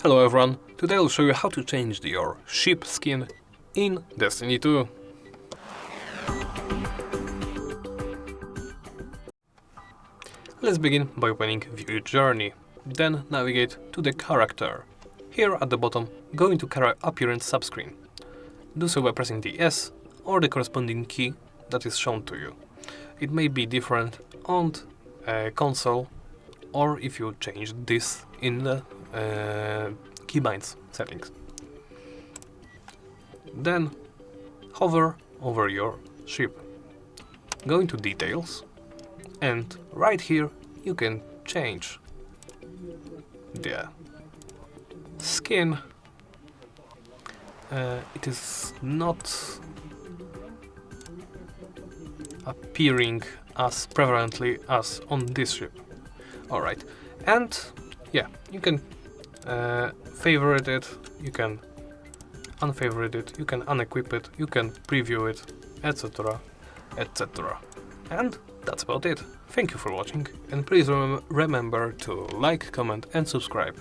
Hello everyone, today I'll show you how to change your ship skin in Destiny 2. Let's begin by opening View Journey, then navigate to the character. Here at the bottom, go into Appearance subscreen. Do so by pressing the S or the corresponding key that is shown to you. It may be different on console, or if you change this in the keybinds settings. Then hover over your ship. Go into Details, and right here you can change the skin. It is not appearing as prevalently as on this ship. Alright, and yeah, you can favorite it, you can unfavorite it, you can unequip it, you can preview it, etc, etc. And that's about it. Thank you for watching, and please remember to like, comment and subscribe.